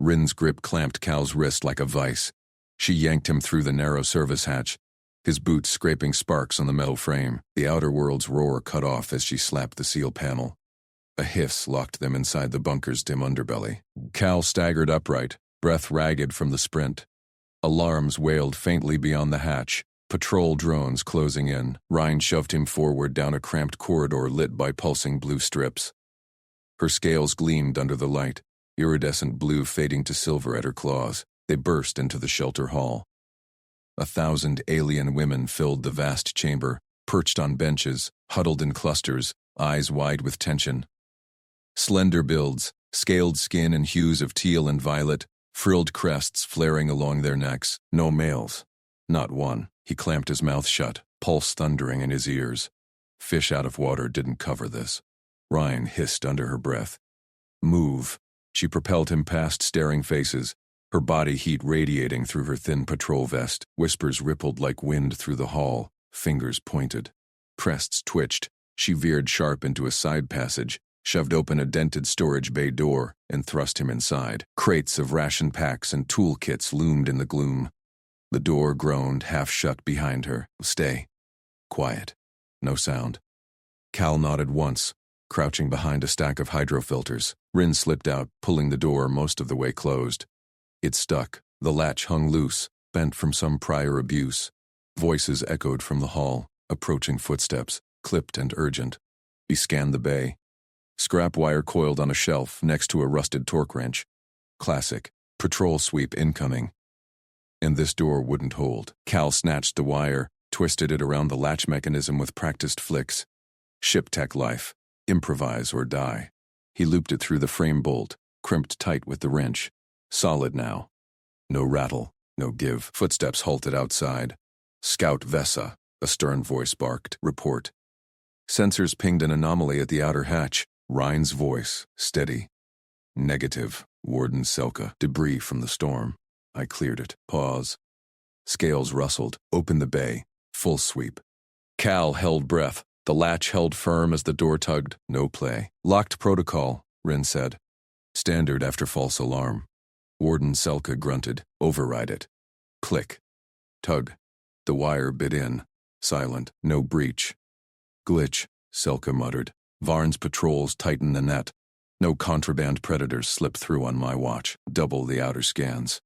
Rin's grip clamped Cal's wrist like a vice. She yanked him through the narrow service hatch, his boots scraping sparks on the metal frame. The outer world's roar cut off as she slapped the seal panel. A hiss locked them inside the bunker's dim underbelly. Cal staggered upright, breath ragged from the sprint. Alarms wailed faintly beyond the hatch, patrol drones closing in. Ryan shoved him forward down a cramped corridor lit by pulsing blue strips. Her scales gleamed under the light, iridescent blue fading to silver at her claws. They burst into the shelter hall. 1,000 alien women filled the vast chamber, perched on benches, huddled in clusters, eyes wide with tension. Slender builds, scaled skin in hues of teal and violet, frilled crests flaring along their necks. No males. Not one. He clamped his mouth shut, pulse thundering in his ears. Fish out of water didn't cover this. Ryan hissed under her breath. Move. She propelled him past staring faces, her body heat radiating through her thin patrol vest. Whispers rippled like wind through the hall, fingers pointed. Crests twitched. She veered sharp into a side passage, shoved open a dented storage bay door, and thrust him inside. Crates of ration packs and toolkits loomed in the gloom. The door groaned half shut behind her. Stay. Quiet. No sound. Cal nodded once, crouching behind a stack of hydrofilters. Rin slipped out, pulling the door most of the way closed. It stuck. The latch hung loose, bent from some prior abuse. Voices echoed from the hall, approaching footsteps, clipped and urgent. He scanned the bay. Scrap wire coiled on a shelf next to a rusted torque wrench. Classic. Patrol sweep incoming. And this door wouldn't hold. Cal snatched the wire, twisted it around the latch mechanism with practiced flicks. Ship tech life. Improvise or die. He looped it through the frame bolt, crimped tight with the wrench. Solid now. No rattle, no give. Footsteps halted outside. Scout Vesa, a stern voice barked. Report. Sensors pinged an anomaly at the outer hatch. Ryan's voice, steady. Negative. Warden Selka. Debris from the storm. I cleared it. Pause. Scales rustled. Open the bay. Full sweep. Cal held breath. The latch held firm as the door tugged. No play. Locked protocol, Rin said. Standard after false alarm. Warden Selka grunted. Override it. Click. Tug. The wire bit in. Silent. No breach. Glitch, Selka muttered. Varn's patrols tighten the net. No contraband predators slip through on my watch. Double the outer scans.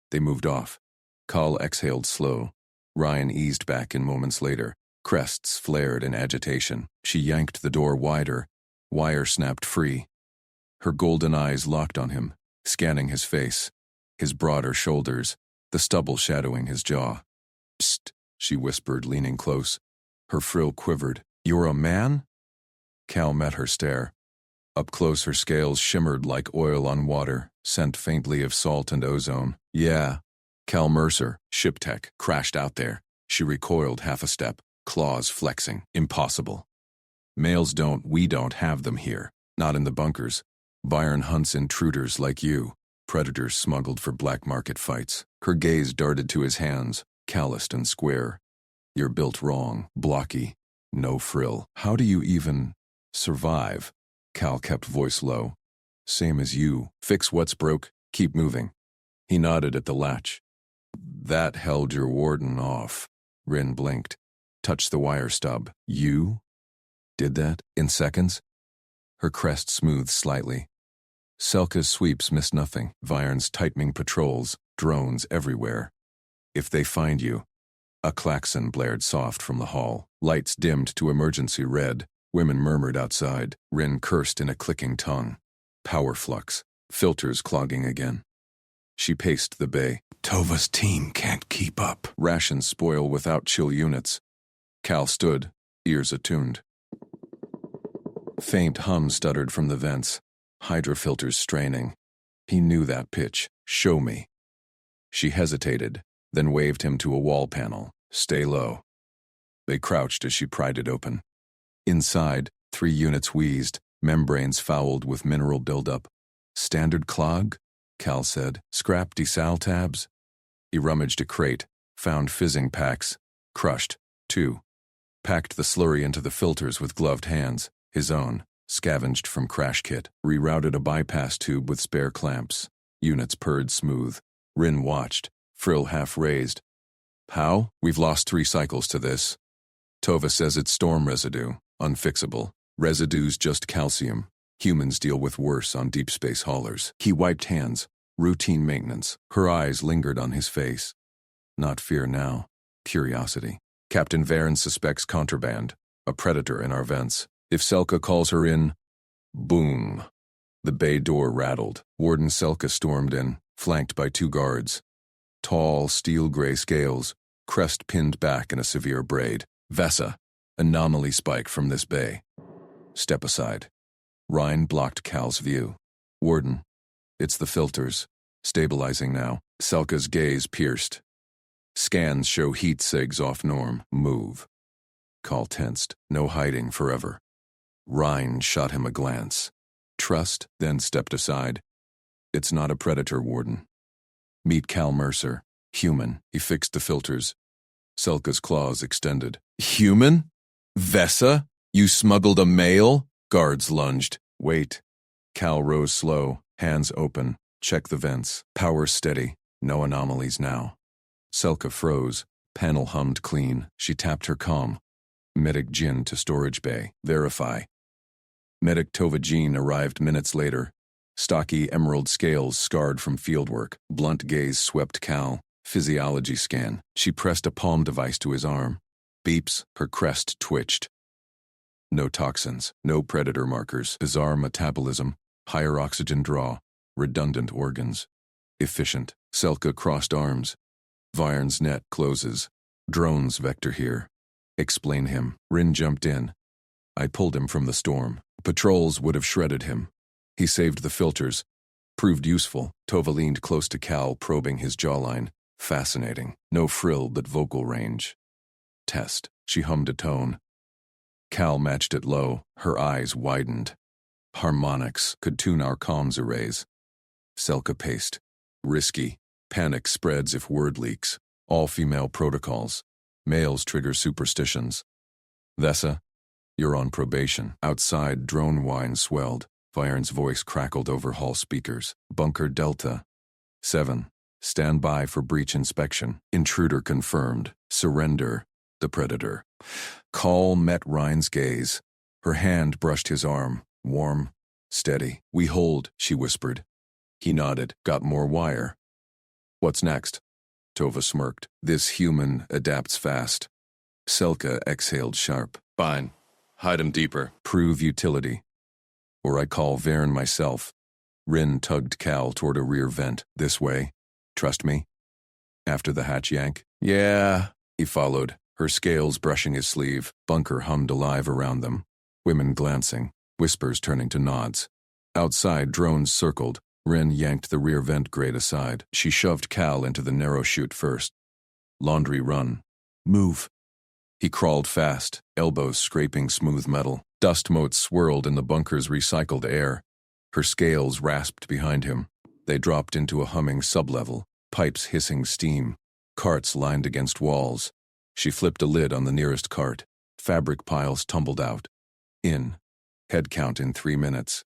They moved off. Cal exhaled slow. Ryan eased back in moments later. Crests flared in agitation. She yanked the door wider. Wire snapped free. Her golden eyes locked on him, scanning his face, his broader shoulders, the stubble shadowing his jaw. Psst, she whispered, leaning close. Her frill quivered. You're a man? Cal met her stare. Up close her scales shimmered like oil on water, scent faintly of salt and ozone. Yeah. Cal Mercer, ship tech, crashed out there. She recoiled half a step, claws flexing. Impossible. Males we don't have them here. Not in the bunkers. Byron hunts intruders like you. Predators smuggled for black market fights. Her gaze darted to his hands, calloused and square. You're built wrong, blocky, no frill. How do you even survive? Cal kept voice low. Same as you. Fix what's broke, keep moving. He nodded at the latch. That held your warden off. Rin blinked. Touched the wire stub. You did that? In seconds? Her crest smoothed slightly. Selka's sweeps missed nothing. Vyern's tightening patrols, drones everywhere. If they find you. A klaxon blared soft from the hall. Lights dimmed to emergency red. Women murmured outside. Rin cursed in a clicking tongue. Power flux. Filters clogging again. She paced the bay. Tova's team can't keep up. Rations spoil without chill units. Cal stood, ears attuned. Faint hum stuttered from the vents. Hydrofilters straining. He knew that pitch. Show me. She hesitated, then waved him to a wall panel. Stay low. They crouched as she pried it open. Inside, 3 units wheezed, membranes fouled with mineral buildup. Standard clog? Cal said. Scrap desal tabs? He rummaged a crate, found fizzing packs. Crushed. 2. Packed the slurry into the filters with gloved hands, his own, scavenged from crash kit. Rerouted a bypass tube with spare clamps. Units purred smooth. Rin watched, frill half raised. How? We've lost 3 cycles to this. Tova says it's storm residue, unfixable. Residue's just calcium. Humans deal with worse on deep space haulers. He wiped hands. Routine maintenance. Her eyes lingered on his face. Not fear now. Curiosity. Captain Varen suspects contraband. A predator in our vents. If Selka calls her in... Boom. The bay door rattled. Warden Selka stormed in, flanked by 2 guards. Tall, steel-gray scales, crest pinned back in a severe braid. Vesa. Anomaly spike from this bay. Step aside. Rhine blocked Cal's view. Warden. It's the filters. Stabilizing now. Selka's gaze pierced. Scans show heat sigs off norm. Move. Cal tensed. No hiding forever. Rhine shot him a glance. Trust, then stepped aside. It's not a predator, Warden. Meet Cal Mercer. Human. He fixed the filters. Selka's claws extended. Human? Vesa? You smuggled a male? Guards lunged. Wait. Cal rose slow, hands open. Check the vents. Power steady. No anomalies now. Selka froze. Panel hummed clean. She tapped her comm. Medic Jin to storage bay. Verify. Medic Tova Jean arrived minutes later. Stocky emerald scales scarred from fieldwork. Blunt gaze swept Cal. Physiology scan. She pressed a palm device to his arm. Beeps. Her crest twitched. No toxins. No predator markers. Bizarre metabolism. Higher oxygen draw. Redundant organs. Efficient. Selka crossed arms. Viren's net closes. Drones vector here. Explain him. Rin jumped in. I pulled him from the storm. Patrols would have shredded him. He saved the filters. Proved useful. Tova leaned close to Cal, probing his jawline. Fascinating. No frill but vocal range. Test. She hummed a tone. Cal matched it low. Her eyes widened. Harmonics could tune our comms arrays. Selka paced. Risky. Panic spreads if word leaks. All female protocols. Males trigger superstitions. Vesa, you're on probation. Outside, drone whine swelled. Viren's voice crackled over hall speakers. Bunker Delta. 7. Stand by for breach inspection. Intruder confirmed. Surrender. The predator. Call met Rhine's gaze. Her hand brushed his arm. Warm. Steady. We hold, she whispered. He nodded. Got more wire. What's next? Tova smirked. This human adapts fast. Selka exhaled sharp. Fine. Hide him deeper. Prove utility. Or I call Varen myself. Rin tugged Cal toward a rear vent. This way. Trust me? After the hatch yank? Yeah. He followed, her scales brushing his sleeve. Bunker hummed alive around them. Women glancing. Whispers turning to nods. Outside, drones circled. Rin yanked the rear vent grate aside. She shoved Cal into the narrow chute first. Laundry run. Move. He crawled fast, elbows scraping smooth metal. Dust motes swirled in the bunker's recycled air. Her scales rasped behind him. They dropped into a humming sublevel, pipes hissing steam. Carts lined against walls. She flipped a lid on the nearest cart. Fabric piles tumbled out. In. Head count in 3 minutes.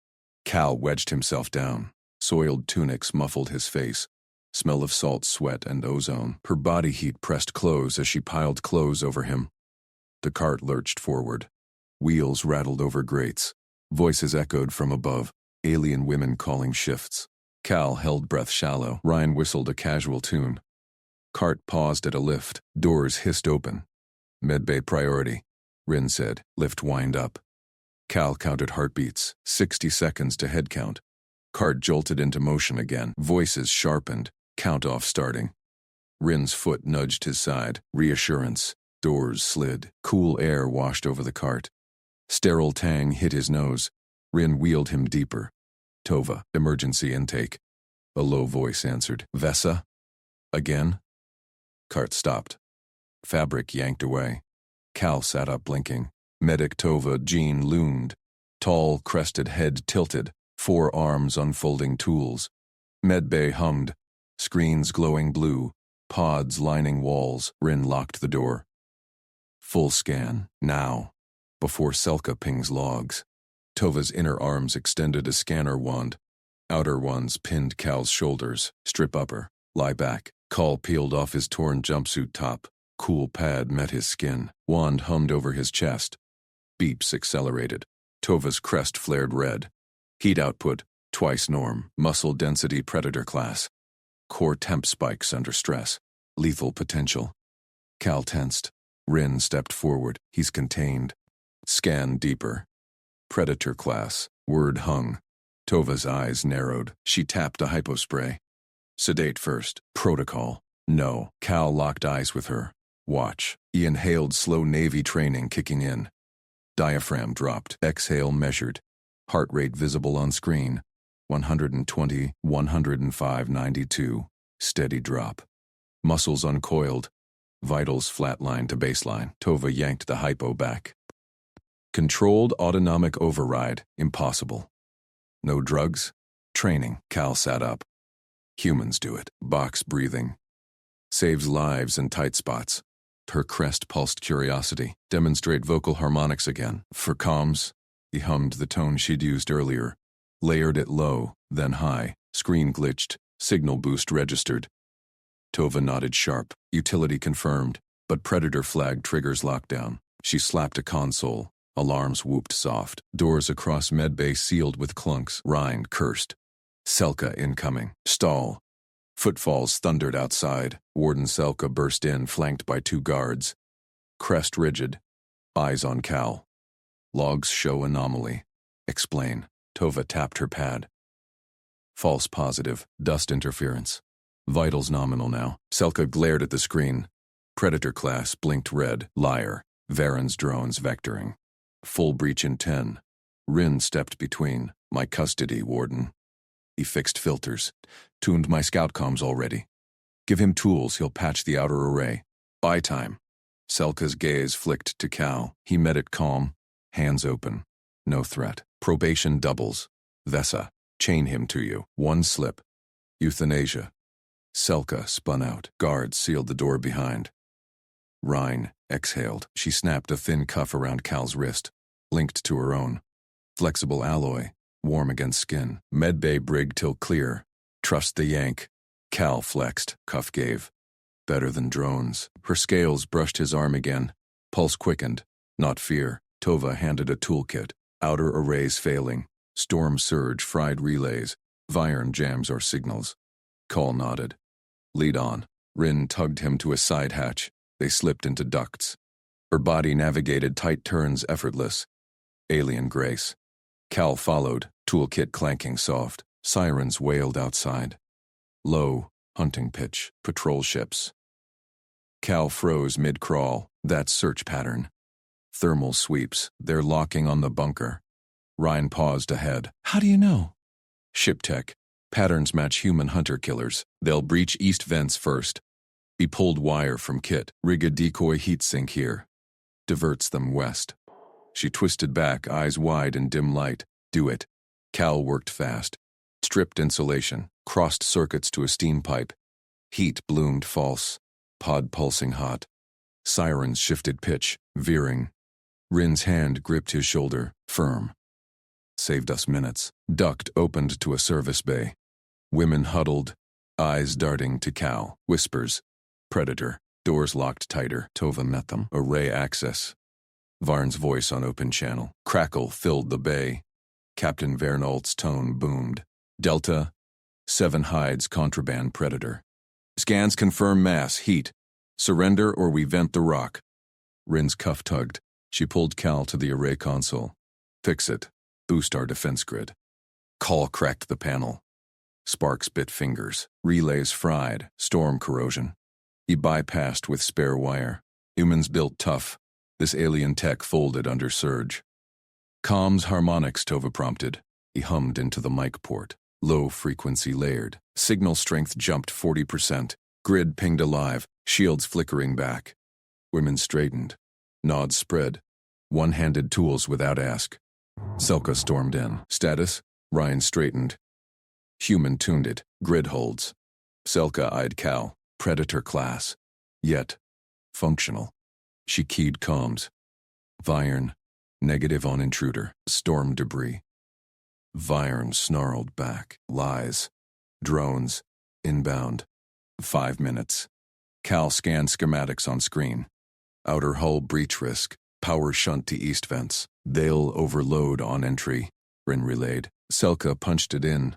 Cal wedged himself down. Soiled tunics muffled his face. Smell of salt sweat and ozone. Her body heat pressed clothes as she piled clothes over him. The cart lurched forward. Wheels rattled over grates. Voices echoed from above. Alien women calling shifts. Cal held breath shallow. Ryan whistled a casual tune. Cart paused at a lift. Doors hissed open. Medbay priority, Rin said. Lift wind up. Cal counted heartbeats. 60 seconds to head count. Cart jolted into motion again. Voices sharpened. Count-off starting. Rin's foot nudged his side. Reassurance. Doors slid. Cool air washed over the cart. Sterile tang hit his nose. Rin wheeled him deeper. Tova, emergency intake. A low voice answered. Vesa? Again? Cart stopped. Fabric yanked away. Cal sat up blinking. Medic Tova Jean loomed. Tall, crested head tilted. 4 arms unfolding tools. Medbay hummed. Screens glowing blue. Pods lining walls. Rin locked the door. Full scan. Now. Before Selka pings logs. Tova's inner arms extended a scanner wand. Outer ones pinned Cal's shoulders. Strip upper. Lie back. Cal peeled off his torn jumpsuit top. Cool pad met his skin. Wand hummed over his chest. Beeps accelerated. Tova's crest flared red. Heat output, twice norm. Muscle density predator class. Core temp spikes under stress. Lethal potential. Cal tensed. Rin stepped forward. He's contained. Scan deeper. Predator class. Word hung. Tova's eyes narrowed. She tapped a hypospray. Sedate first. Protocol. No. Cal locked eyes with her. Watch. He inhaled slow Navy training kicking in. Diaphragm dropped. Exhale measured. Heart rate visible on screen. 120, 105, 92. Steady drop. Muscles uncoiled. Vitals flatlined to baseline. Tova yanked the hypo back. Controlled autonomic override. Impossible. No drugs? Training. Cal sat up. Humans do it. Box breathing. Saves lives in tight spots. Her crest pulsed curiosity. Demonstrate vocal harmonics again. For comms, he hummed the tone she'd used earlier. Layered it low, then high. Screen glitched. Signal boost registered. Tova nodded sharp. Utility confirmed, but predator flag triggers lockdown. She slapped a console. Alarms whooped soft. Doors across medbay sealed with clunks. Rhine cursed. Selka incoming. Stall. Footfalls thundered outside. Warden Selka burst in, flanked by 2 guards. Crest rigid. Eyes on Cal. Logs show anomaly. Explain. Tova tapped her pad. False positive. Dust interference. Vitals nominal now. Selka glared at the screen. Predator class blinked red. Liar. Varen's drones vectoring. Full breach in 10. Rin stepped between. My custody, Warden. He fixed filters. Tuned my scout comms already. Give him tools, he'll patch the outer array. Buy time. Selka's gaze flicked to Cal. He met it calm. Hands open. No threat. Probation doubles. Vesa. Chain him to you. One slip. Euthanasia. Selka spun out. Guards sealed the door behind. Rhine exhaled. She snapped a thin cuff around Cal's wrist. Linked to her own. Flexible alloy. Warm against skin. Medbay brig till clear. Trust the yank. Cal flexed. Cuff gave. Better than drones. Her scales brushed his arm again. Pulse quickened. Not fear. Tova handed a toolkit. Outer arrays failing. Storm surge fried relays. Viren jams or signals. Cal nodded. Lead on. Rin tugged him to a side hatch. They slipped into ducts. Her body navigated tight turns effortless. Alien grace. Cal followed, toolkit clanking soft. Sirens wailed outside. Low, hunting pitch, patrol ships. Cal froze mid-crawl. That's search pattern. Thermal sweeps. They're locking on the bunker. Rhine paused ahead. How do you know? Ship tech. Patterns match human hunter-killers. They'll breach east vents first. He pulled wire from kit. Rig a decoy heatsink here. Diverts them west. She twisted back, eyes wide in dim light. Do it. Cal worked fast. Stripped insulation. Crossed circuits to a steam pipe. Heat bloomed false. Pod pulsing hot. Sirens shifted pitch, veering. Rin's hand gripped his shoulder, firm. Saved us minutes. Duct opened to a service bay. Women huddled, eyes darting to Cal. Whispers. Predator. Doors locked tighter. Tova met them. Array access. Varn's voice on open channel. Crackle filled the bay. Captain Vernolt's tone boomed. Delta. 7 hides contraband predator. Scans confirm mass, heat. Surrender or we vent the rock. Rin's cuff tugged. She pulled Cal to the array console. Fix it. Boost our defense grid. Cal cracked the panel. Sparks bit fingers. Relays fried. Storm corrosion. He bypassed with spare wire. Humans built tough. This alien tech folded under surge. Comms harmonics, Tova prompted. He hummed into the mic port. Low frequency layered. Signal strength jumped 40%. Grid pinged alive. Shields flickering back. Women straightened. Nods spread. One-handed tools without ask. Selka stormed in. Status? Ryan straightened. Human tuned it. Grid holds. Selka eyed Cal. Predator class. Yet. Functional. She keyed comms. Viren. Negative on intruder. Storm debris. Vyern snarled back. Lies. Drones. Inbound. 5 minutes. Cal scanned schematics on screen. Outer hull breach risk. Power shunt to east vents. They'll overload on entry. Rin relayed. Selka punched it in.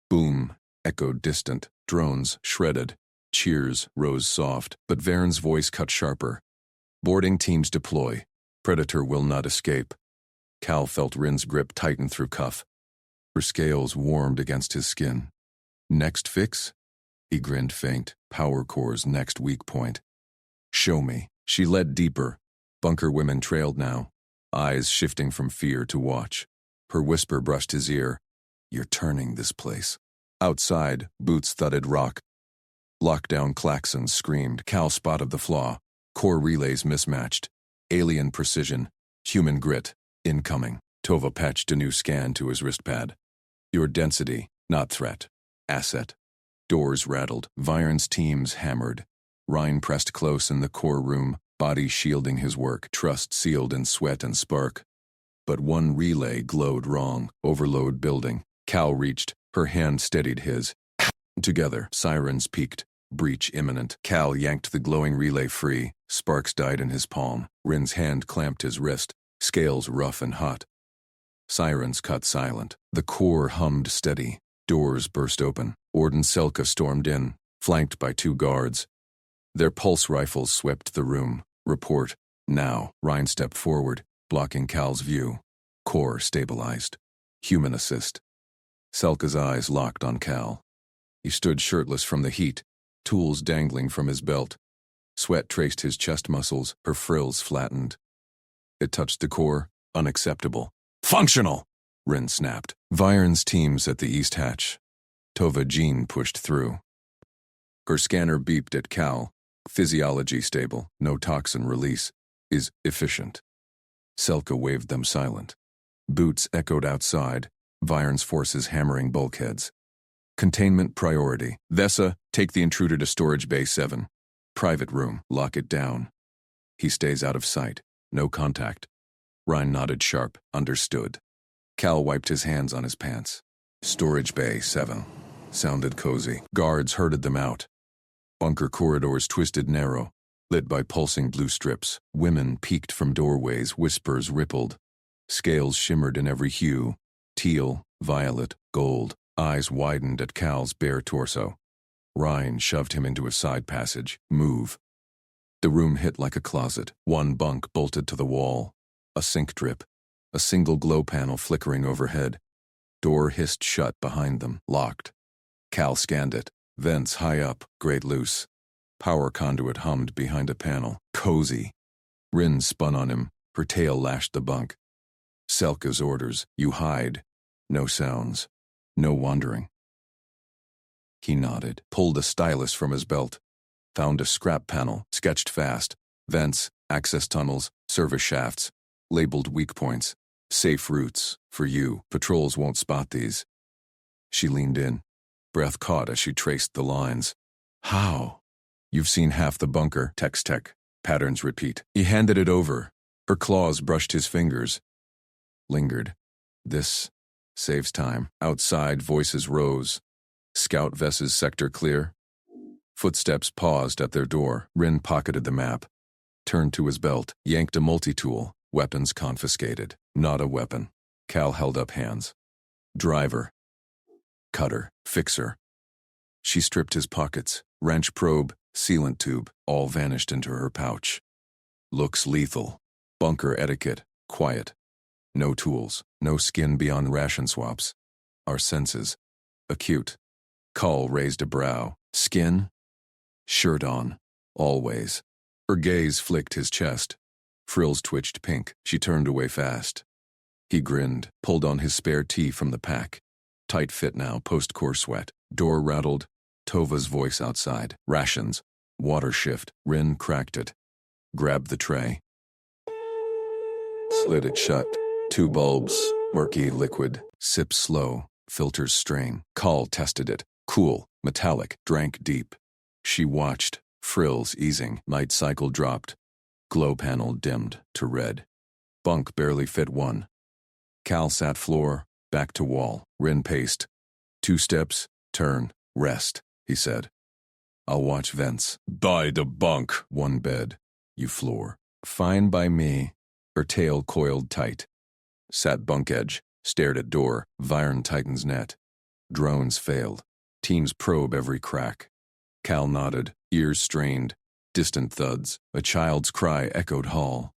Boom. Echoed distant. Drones shredded. Cheers rose soft, but Vern's voice cut sharper. Boarding teams deploy. Predator will not escape. Cal felt Rin's grip tighten through cuff. Her scales warmed against his skin. Next fix? He grinned faint. Power core's next weak point. Show me. She led deeper. Bunker women trailed now, eyes shifting from fear to watch. Her whisper brushed his ear. You're turning this place. Outside, boots thudded rock. Lockdown klaxons screamed. Cal spotted the flaw. Core relays mismatched. Alien precision. Human grit. Incoming. Tova patched a new scan to his wristpad. Your density, not threat. Asset. Doors rattled. Vyern's teams hammered. Rhine pressed close in the core room, body shielding his work, trust sealed in sweat and spark. But one relay glowed wrong. Overload building. Cal reached. Her hand steadied his. Together, sirens peaked. Breach imminent. Cal yanked the glowing relay free. Sparks died in his palm. Rin's hand clamped his wrist. Scales rough and hot. Sirens cut silent. The core hummed steady. Doors burst open. Orden Selka stormed in, flanked by 2 guards. Their pulse rifles swept the room. Report. Now. Rhine stepped forward, blocking Cal's view. Core stabilized. Human assist. Selka's eyes locked on Cal. He stood shirtless from the heat, tools dangling from his belt. Sweat traced his chest muscles, her frills flattened. It touched the core. Unacceptable. Functional! Rin snapped. Vyern's teams at the east hatch. Tova Jean pushed through. Her scanner beeped at Cal. Physiology stable, no toxin release. Is efficient. Selka waved them silent. Boots echoed outside. Vyern's forces hammering bulkheads. Containment priority. Vesa, take the intruder to storage bay 7. Private room, lock it down. He stays out of sight. No contact. Rhine nodded sharp. Understood. Cal wiped his hands on his pants. Storage bay 7. Sounded cozy. Guards herded them out. Bunker corridors twisted narrow, lit by pulsing blue strips. Women peeked from doorways, whispers rippled. Scales shimmered in every hue. Teal, violet, gold. Eyes widened at Cal's bare torso. Rhine shoved him into a side passage. Move. The room hit like a closet. One bunk bolted to the wall. A sink drip. A single glow panel flickering overhead. Door hissed shut behind them, locked. Cal scanned it. Vents high up, grate loose. Power conduit hummed behind a panel. Cozy. Rin spun on him. Her tail lashed the bunk. Selka's orders. You hide. No sounds. No wandering. He nodded, pulled a stylus from his belt. Found a scrap panel, sketched fast. Vents, access tunnels, service shafts. Labeled weak points. Safe routes. For you. Patrols won't spot these. She leaned in. Breath caught as she traced the lines. How? You've seen half the bunker. Tech. Patterns repeat. He handed it over. Her claws brushed his fingers. Lingered. This saves time. Outside, voices rose. Scout Vess's sector clear. Footsteps paused at their door. Rin pocketed the map. Turned to his belt. Yanked a multi-tool. Weapons confiscated. Not a weapon. Cal held up hands. Driver. Cutter. Fixer. She stripped his pockets. Wrench probe. Sealant tube. All vanished into her pouch. Looks lethal. Bunker etiquette. Quiet. No tools. No skin beyond ration swaps. Our senses. Acute. Call raised a brow. Skin? Shirt on. Always. Her gaze flicked his chest. Frills twitched pink. She turned away fast. He grinned, pulled on his spare tee from the pack. Tight fit now, post-core sweat. Door rattled. Tova's voice outside. Rations. Water shift. Rin cracked it. Grabbed the tray. Slid it shut. 2 bulbs. Murky liquid. Sip slow. Filters strain. Call tested it. Cool. Metallic. Drank deep. She watched. Frills easing. Night cycle dropped. Glow panel dimmed to red. Bunk barely fit 1. Cal sat floor. Back to wall. Rin paced. 2 steps, turn, rest, he said. I'll watch vents. By the bunk. 1 bed. You floor. Fine by me. Her tail coiled tight. Sat bunk edge, stared at door, Viren tightens net. Drones failed. Teams probe every crack. Cal nodded, ears strained. Distant thuds. A child's cry echoed hall.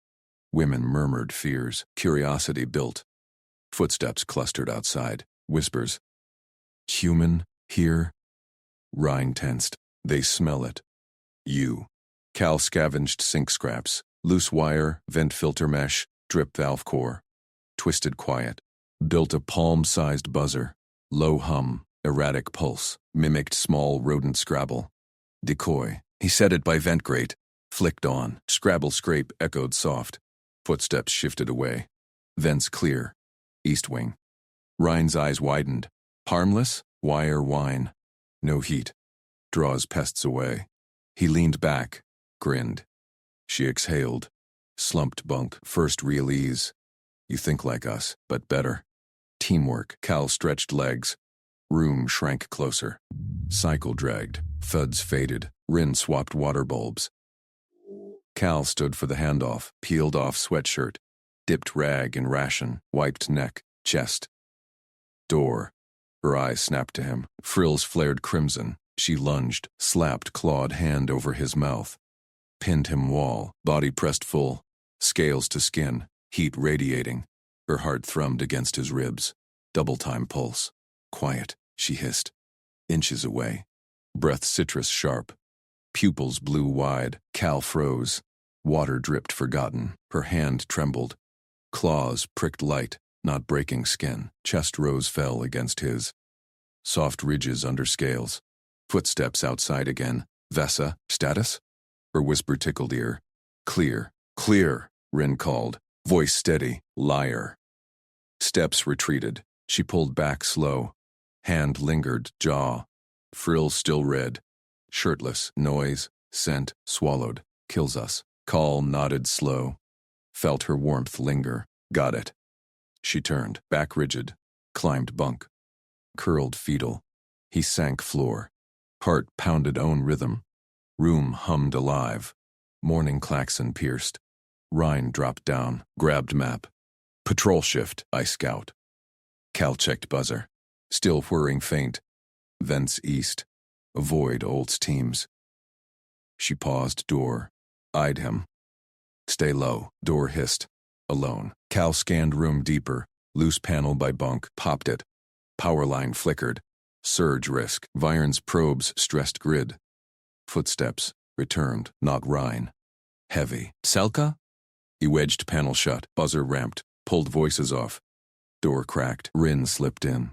Women murmured fears. Curiosity built. Footsteps clustered outside. Whispers. Human, here? Rhine tensed. They smell it. You. Cal scavenged sink scraps. Loose wire, vent filter mesh, drip valve core. Twisted quiet. Built a palm-sized buzzer. Low hum, erratic pulse. Mimicked small rodent scrabble. Decoy. He set it by vent grate. Flicked on. Scrabble scrape echoed soft. Footsteps shifted away. Vents clear. East wing. Rhine's eyes widened. Harmless, wire whine. No heat. Draws pests away. He leaned back, grinned. She exhaled. Slumped bunk. First real ease. You think like us, but better. Teamwork. Cal stretched legs. Room shrank closer. Cycle dragged. Thuds faded. Rin swapped water bulbs. Cal stood for the handoff. Peeled off sweatshirt. Dipped rag in ration. Wiped neck, chest. Door. Her eyes snapped to him. Frills flared crimson. She lunged, slapped clawed hand over his mouth. Pinned him wall, body pressed full. Scales to skin, heat radiating. Her heart thrummed against his ribs. Double-time pulse. Quiet, she hissed. Inches away. Breath citrus sharp. Pupils blew wide. Cal froze. Water dripped forgotten. Her hand trembled. Claws pricked light, not breaking skin. Chest rose fell against his. Soft ridges under scales. Footsteps outside again. Vesa, status? Her whisper tickled ear. Clear, clear, Rin called. Voice steady, liar. Steps retreated. She pulled back slow. Hand lingered, jaw. Frill still red. Shirtless, noise, scent, swallowed. Kills us. Call nodded slow. Felt her warmth linger. Got it. She turned, back rigid. Climbed bunk. Curled fetal. He sank floor. Heart pounded own rhythm. Room hummed alive. Morning klaxon pierced. Rhine dropped down, grabbed map. Patrol shift, I scout. Cal checked buzzer. Still whirring faint. Vents east. Avoid Olt's teams. She paused door. Eyed him. Stay low, door hissed. Alone. Cal scanned room deeper. Loose panel by bunk, popped it. Power line flickered. Surge risk. Viren's probes stressed grid. Footsteps. Returned, not Rhine. Heavy. Selka? He wedged panel shut. Buzzer ramped. Pulled voices off. Door cracked. Rin slipped in.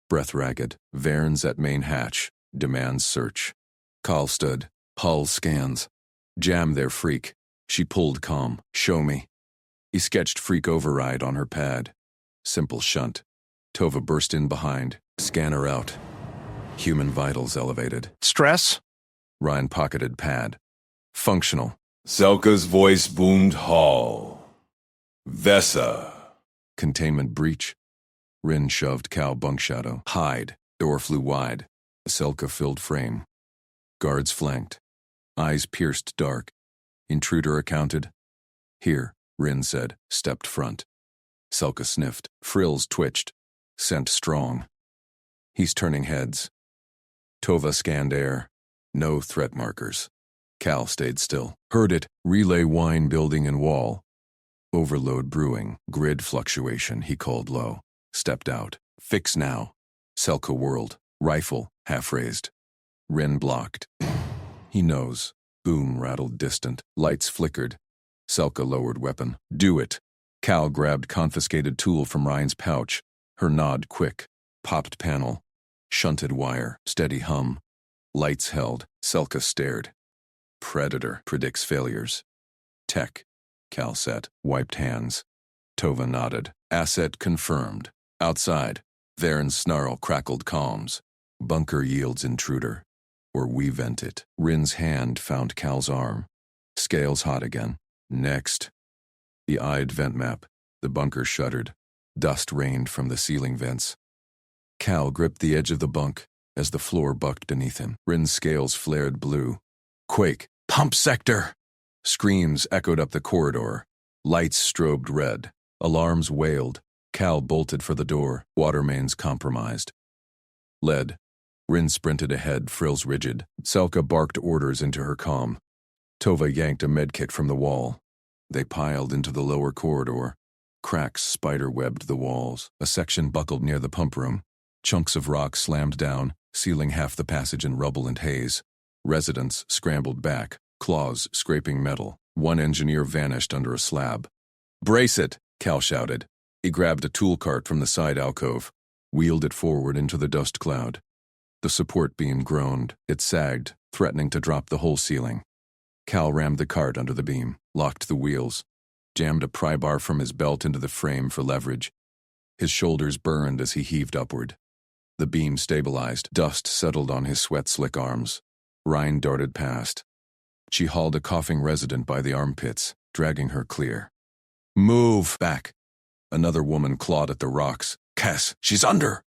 Breath ragged. Varen's at main hatch. Demands search. Call stood. Hull scans. Jam their freak. She pulled calm. Show me. He sketched freak override on her pad. Simple shunt. Tova burst in behind. Scanner out. Human vitals elevated. Stress? Rhine pocketed pad. Functional. Selka's voice boomed Hall. Vesa. Containment breach. Rin shoved Cal bunk shadow. Hide. Door flew wide. Selka filled frame. Guards flanked. Eyes pierced dark. Intruder accounted. Here, Rin said, stepped front. Selka sniffed. Frills twitched. Scent strong. He's turning heads. Tova scanned air. No threat markers. Cal stayed still. Heard it. Relay wine building and wall. Overload brewing. Grid fluctuation, he called low. Stepped out. Fix now. Selka whirled. Rifle, half raised. Rin blocked. He knows. Boom rattled distant. Lights flickered. Selka lowered weapon. Do it. Cal grabbed confiscated tool from Rhine's pouch. Her nod quick. Popped panel. Shunted wire. Steady hum. Lights held. Selka stared. Predator predicts failures. Tech. Cal said. Wiped hands. Tova nodded. Asset confirmed. Outside. Varen's snarl crackled calms. Bunker yields intruder. Or we vent it. Rin's hand found Cal's arm. Scales hot again. Next. He eyed vent map. The bunker shuddered. Dust rained from the ceiling vents. Cal gripped the edge of the bunk as the floor bucked beneath him. Rin's scales flared blue. Quake! Pump sector! Screams echoed up the corridor. Lights strobed red. Alarms wailed. Cal bolted for the door. Water mains compromised. Lead. Rin sprinted ahead, frills rigid. Selka barked orders into her comm. Tova yanked a medkit from the wall. They piled into the lower corridor. Cracks spider-webbed the walls. A section buckled near the pump room. Chunks of rock slammed down, sealing half the passage in rubble and haze. Residents scrambled back, claws scraping metal. One engineer vanished under a slab. "Brace it!" Cal shouted. He grabbed a tool cart from the side alcove, wheeled it forward into the dust cloud. The support beam groaned. It sagged, threatening to drop the whole ceiling. Cal rammed the cart under the beam, locked the wheels, jammed a pry bar from his belt into the frame for leverage. His shoulders burned as he heaved upward. The beam stabilized. Dust settled on his sweat-slick arms. Rhine darted past. She hauled a coughing resident by the armpits, dragging her clear. "Move back!" Another woman clawed at the rocks. "Cass, she's under!"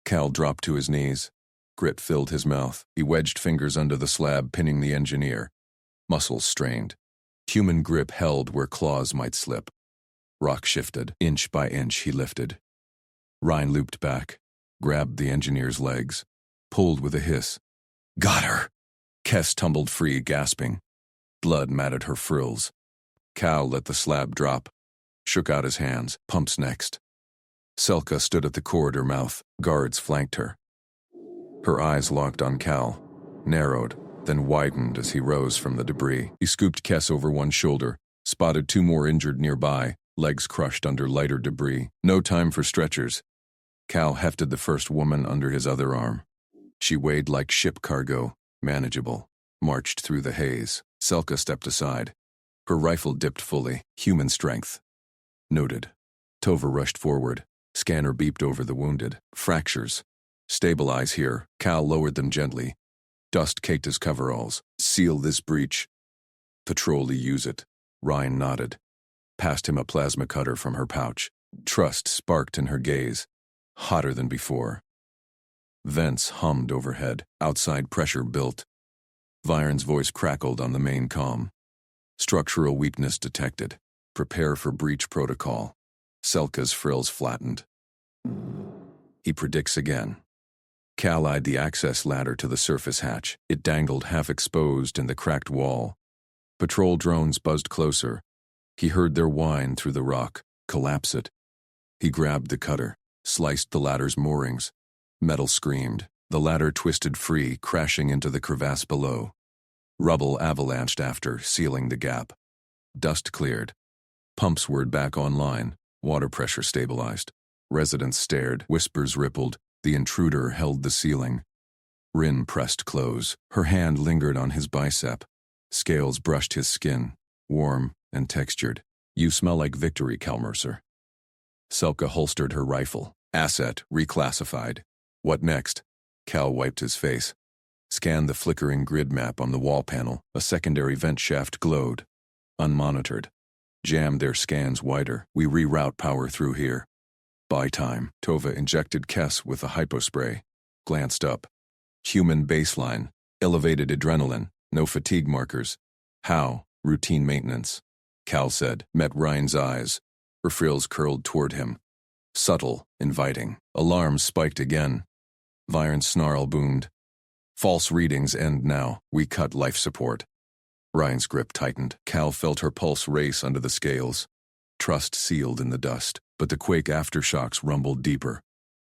Cal dropped to his knees. Grit filled his mouth. He wedged fingers under the slab, pinning the engineer. Muscles strained. Human grip held where claws might slip. Rock shifted. Inch by inch he lifted. Rhine looped back, grabbed the engineer's legs, pulled with a hiss. "Got her!" Kess tumbled free, gasping. Blood matted her frills. Cal let the slab drop, shook out his hands. Pumps next. Selka stood at the corridor mouth. Guards flanked her. Her eyes locked on Cal, narrowed, then widened as he rose from the debris. He scooped Kess over one shoulder, spotted two more injured nearby, legs crushed under lighter debris. No time for stretchers. Cal hefted the first woman under his other arm. She weighed like ship cargo, manageable, marched through the haze. Selka stepped aside. Her rifle dipped fully, human strength. Noted. Tova rushed forward. Scanner beeped over the wounded. Fractures. Stabilize here. Cal lowered them gently. Dust caked his coveralls. Seal this breach. Patrolly use it. Rhine nodded. Passed him a plasma cutter from her pouch. Trust sparked in her gaze. Hotter than before. Vents hummed overhead. Outside pressure built. Viren's voice crackled on the main comm. Structural weakness detected. Prepare for breach protocol. Selka's frills flattened. He predicts again. Cal eyed the access ladder to the surface hatch. It dangled half-exposed in the cracked wall. Patrol drones buzzed closer. He heard their whine through the rock. Collapse it. He grabbed the cutter, sliced the ladder's moorings. Metal screamed. The ladder twisted free, crashing into the crevasse below. Rubble avalanched after, sealing the gap. Dust cleared. Pumps whirred back online. Water pressure stabilized. Residents stared. Whispers rippled. The intruder held the ceiling. Rin pressed close. Her hand lingered on his bicep. Scales brushed his skin, warm and textured. "You smell like victory, Cal Mercer." Selka holstered her rifle. Asset reclassified. "What next?" Cal wiped his face. Scanned the flickering grid map on the wall panel. A secondary vent shaft glowed. Unmonitored. Jammed their scans wider. "We reroute power through here." Buy time. Tova injected Kess with a hypospray. Glanced up. Human baseline. Elevated adrenaline. No fatigue markers. "How?" "Routine maintenance." Cal said. Met Rhine's eyes. Her frills curled toward him. Subtle, inviting. Alarms spiked again. Viren's snarl boomed. "False readings end now. We cut life support." Rhine's grip tightened. Cal felt her pulse race under the scales. Trust sealed in the dust, but the quake aftershocks rumbled deeper.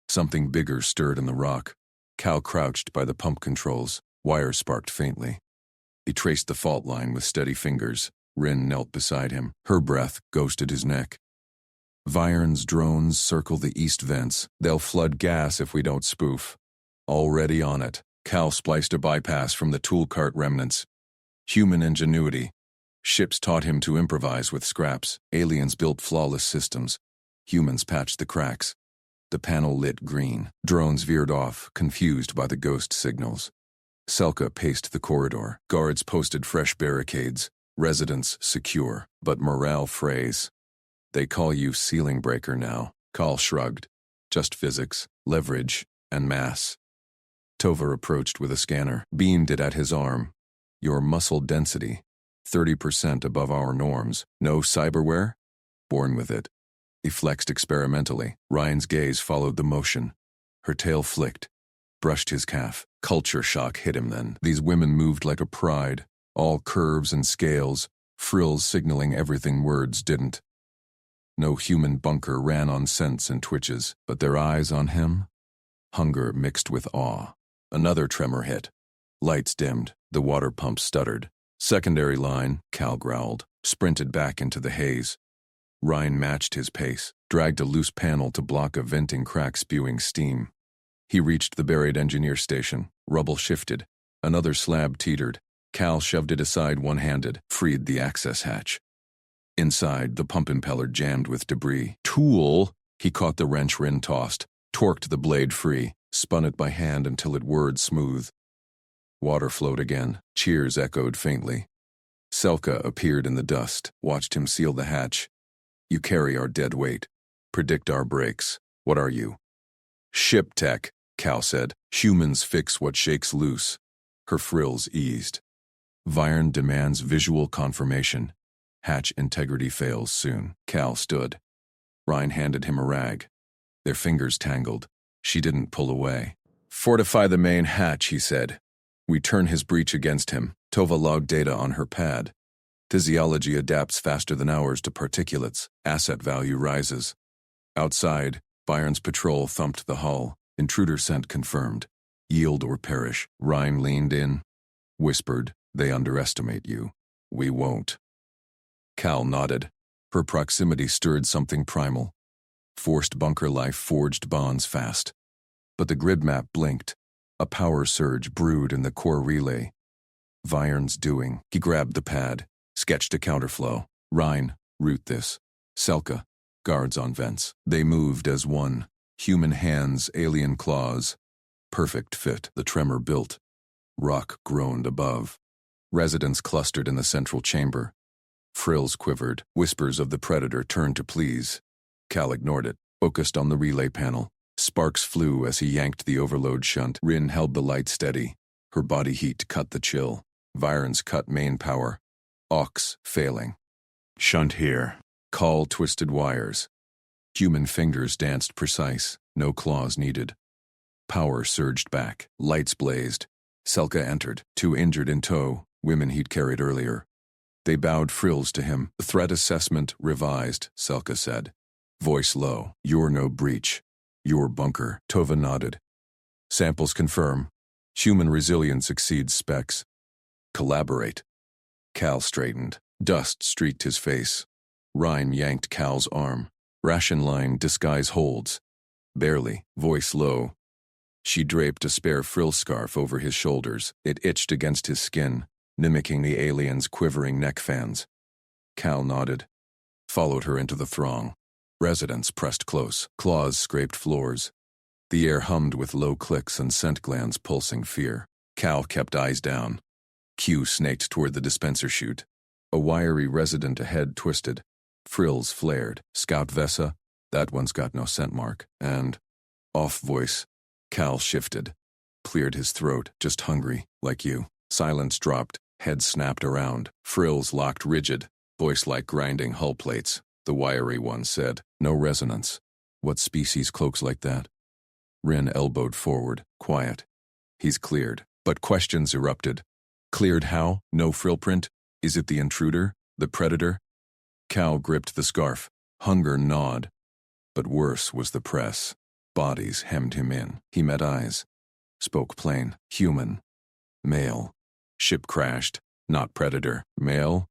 Something bigger stirred in the rock. Cal crouched by the pump controls. Wires sparked faintly. He traced the fault line with steady fingers. Rin knelt beside him. Her breath ghosted his neck. Viren's drones circle the east vents. They'll flood gas if we don't spoof. Already on it. Cal spliced a bypass from the tool cart remnants. Human ingenuity. Ships taught him to improvise with scraps. Aliens built flawless systems. Humans patched the cracks. The panel lit green. Drones veered off, confused by the ghost signals. Selka paced the corridor. Guards posted fresh barricades. Residents secure, but morale frays. "They call you ceiling breaker now." Cal shrugged. Just physics, leverage, and mass. Tova approached with a scanner, beamed it at his arm. Your muscle density, 30% above our norms. No cyberware? Born with it. He flexed experimentally. Ryan's gaze followed the motion. Her tail flicked, brushed his calf. Culture shock hit him then. These women moved like a pride, all curves and scales, frills signaling everything words didn't. No human bunker ran on scents and twitches, but their eyes on him? Hunger mixed with awe. Another tremor hit. Lights dimmed, the water pump stuttered. Secondary line, Cal growled, sprinted back into the haze. Ryan matched his pace, dragged a loose panel to block a venting crack spewing steam. He reached the buried engineer station. Rubble shifted. Another slab teetered. Cal shoved it aside one-handed, freed the access hatch. Inside, the pump impeller jammed with debris. Tool! He caught the wrench Rin tossed, torqued the blade free, spun it by hand until it whirred smooth. Water flowed again. Cheers echoed faintly. Selka appeared in the dust, watched him seal the hatch. You carry our dead weight. Predict our brakes. What are you? Ship tech, Cal said. Humans fix what shakes loose. Her frills eased. Virn demands visual confirmation. Hatch integrity fails soon. Cal stood. Ryan handed him a rag. Their fingers tangled. She didn't pull away. Fortify the main hatch, he said. We turn his breach against him. Tova logged data on her pad. Physiology adapts faster than ours to particulates. Asset value rises. Outside, Byron's patrol thumped the hull. Intruder scent confirmed. Yield or perish. Ryan leaned in. Whispered, they underestimate you. We won't. Cal nodded. Her proximity stirred something primal. Forced bunker life forged bonds fast. But the grid map blinked. A power surge brewed in the core relay. Virn's doing. He grabbed the pad, sketched a counterflow. Ryan, route this. Selka, guards on vents. They moved as one. Human hands, alien claws. Perfect fit, the tremor built. Rock groaned above. Residents clustered in the central chamber. Frills quivered. Whispers of the predator turned to please. Cal ignored it, focused on the relay panel. Sparks flew as he yanked the overload shunt. Rin held the light steady. Her body heat cut the chill. Virens cut main power. Aux failing. Shunt here. Call twisted wires. Human fingers danced precise. No claws needed. Power surged back. Lights blazed. Selka entered. Two injured in tow. Women he'd carried earlier. They bowed frills to him. Threat assessment revised, Selka said. Voice low. You're no breach. Your bunker. Tova nodded. Samples confirm. Human resilience exceeds specs. Collaborate. Cal straightened. Dust streaked his face. Ryan yanked Cal's arm. Ration line disguise holds. Barely. Voice low. She draped a spare frill scarf over his shoulders. It itched against his skin, mimicking the alien's quivering neck fans. Cal nodded. Followed her into the throng. Residents pressed close. Claws scraped floors. The air hummed with low clicks and scent glands pulsing fear. Cal kept eyes down. Q snaked toward the dispenser chute. A wiry resident ahead twisted. Frills flared. Scout Vesa, that one's got no scent mark. And off voice. Cal shifted. Cleared his throat, just hungry, like you. Silence dropped. Head snapped around. Frills locked rigid. Voice like grinding hull plates. The wiry one said, no resonance. What species cloaks like that? Rin elbowed forward, quiet. He's cleared. But questions erupted. Cleared how? No frill print? Is it the intruder? The predator? Cal gripped the scarf. Hunger gnawed. But worse was the press. Bodies hemmed him in. He met eyes. Spoke plain. Human. Male. Ship crashed. Not predator. Male?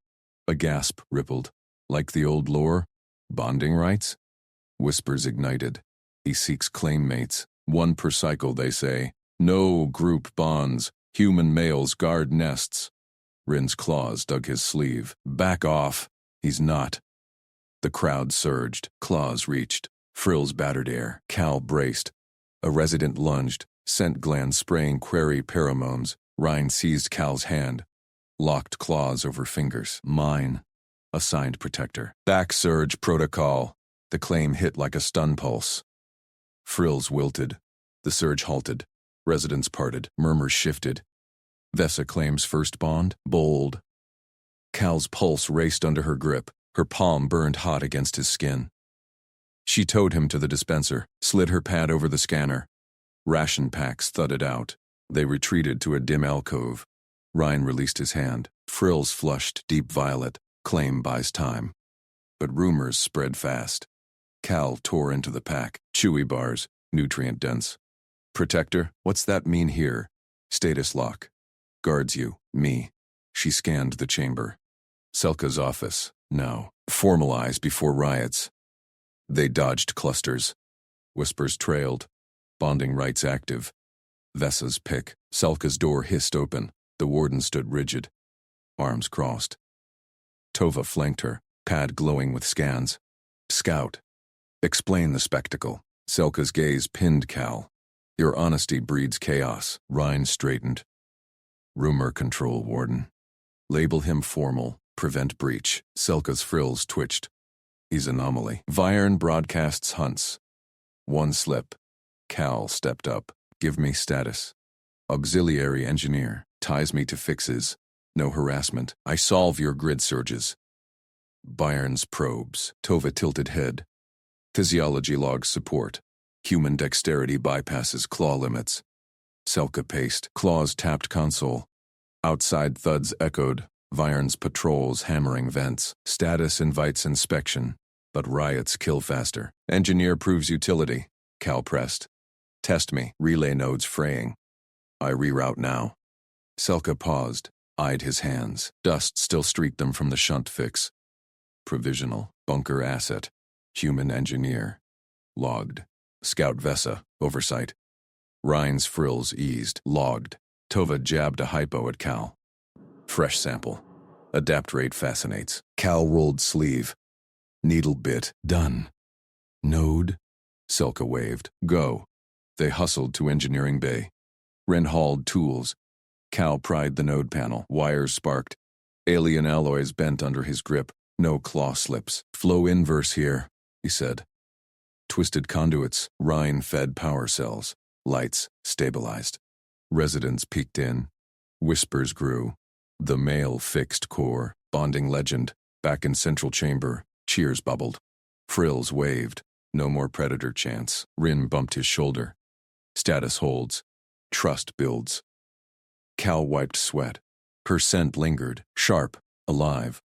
A gasp rippled. Like the old lore? Bonding rights? Whispers ignited. He seeks claimmates. One per cycle, they say. No group bonds. Human males guard nests. Rin's claws dug his sleeve. Back off. He's not. The crowd surged. Claws reached. Frills battered air. Cal braced. A resident lunged. Scent glands spraying query pheromones. Ryan seized Cal's hand. Locked claws over fingers. Mine. Assigned protector. Back surge protocol. The claim hit like a stun pulse. Frills wilted. The surge halted. Residents parted. Murmurs shifted. Vesa claims first bond. Bold. Cal's pulse raced under her grip. Her palm burned hot against his skin. She towed him to the dispenser, slid her pad over the scanner. Ration packs thudded out. They retreated to a dim alcove. Ryan released his hand. Frills flushed deep violet. Claim buys time. But rumors spread fast. Cal tore into the pack. Chewy bars, nutrient dense. Protector, what's that mean here? Status lock. Guards you, me. She scanned the chamber. Selka's office, now. Formalize before riots. They dodged clusters. Whispers trailed. Bonding rights active. Vesa's pick. Selka's door hissed open. The warden stood rigid. Arms crossed. Tova flanked her, pad glowing with scans. Scout. Explain the spectacle. Selka's gaze pinned Cal. Your honesty breeds chaos. Ryan straightened. Rumor control, warden. Label him formal. Prevent breach. Selka's frills twitched. He's anomaly. Viren broadcasts hunts. One slip. Cal stepped up. Give me status. Auxiliary engineer. Ties me to fixes. No harassment. I solve your grid surges. Bayern's probes. Tova tilted head. Physiology logs support. Human dexterity bypasses claw limits. Selka paced. Claws tapped console. Outside thuds echoed. Viren's patrols hammering vents. Status invites inspection. But riots kill faster. Engineer proves utility. Cal pressed. Test me. Relay nodes fraying. I reroute now. Selka paused. Eyed his hands. Dust still streaked them from the shunt fix. Provisional. Bunker asset. Human engineer. Logged. Scout Vesa. Oversight. Ryan's frills eased. Logged. Tova jabbed a hypo at Cal. Fresh sample. Adapt rate fascinates. Cal rolled sleeve. Needle bit. Done. Node. Selka waved. Go. They hustled to engineering bay. Ren hauled tools. Cal pried the node panel. Wires sparked. Alien alloys bent under his grip. No claw slips. Flow inverse here, he said. Twisted conduits. Rhine fed power cells. Lights stabilized. Residents peeked in. Whispers grew. The male fixed core. Bonding legend. Back in central chamber. Cheers bubbled. Frills waved. No more predator chance. Rin bumped his shoulder. Status holds. Trust builds. Cal wiped sweat. Her scent lingered. Sharp. Alive.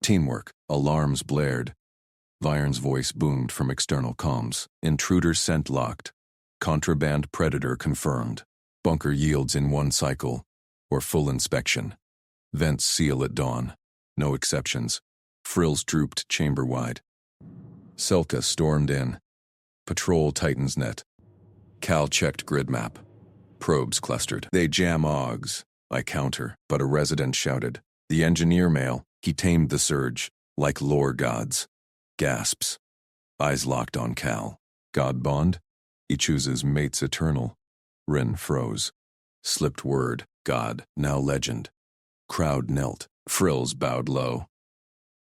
Teamwork. Alarms blared. Viren's voice boomed from external comms. Intruder scent locked. Contraband predator confirmed. Bunker yields in one cycle. Or full inspection. Vents seal at dawn. No exceptions. Frills drooped chamber-wide. Selka stormed in. Patrol tightens net. Cal checked grid map. Probes clustered. They jam augs. I counter, but a resident shouted. The engineer male, he tamed the surge, like lore gods. Gasps. Eyes locked on Cal. God bond? He chooses mates eternal. Rin froze. Slipped word. God, now legend. Crowd knelt. Frills bowed low.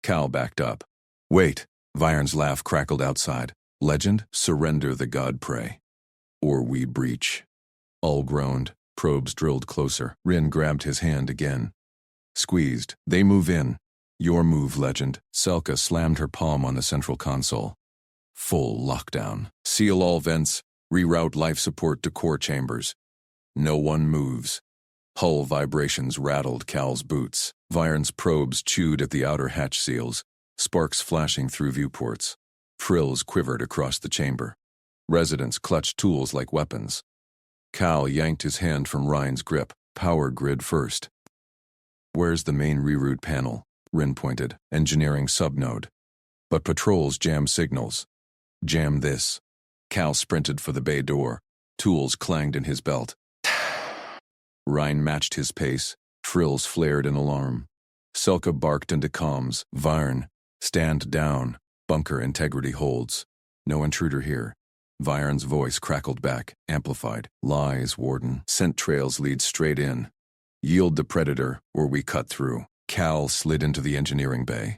Cal backed up. Wait. Viren's laugh crackled outside. Legend, surrender the god prey. Or we breach. All groaned. Probes drilled closer. Rin grabbed his hand again. Squeezed. They move in. Your move, legend. Selka slammed her palm on the central console. Full lockdown. Seal all vents. Reroute life support to core chambers. No one moves. Hull vibrations rattled Cal's boots. Viren's probes chewed at the outer hatch seals, sparks flashing through viewports. Frills quivered across the chamber. Residents clutched tools like weapons. Cal yanked his hand from Ryan's grip. Power grid first. Where's the main reroute panel? Rin pointed. Engineering subnode. But patrols jam signals. Jam this. Cal sprinted for the bay door. Tools clanged in his belt. Ryan matched his pace. Frills flared in alarm. Selka barked into comms. Viren, stand down. Bunker integrity holds. No intruder here. Viren's voice crackled back, amplified. Lies, warden. Scent trails lead straight in. Yield the predator, or we cut through. Cal slid into the engineering bay.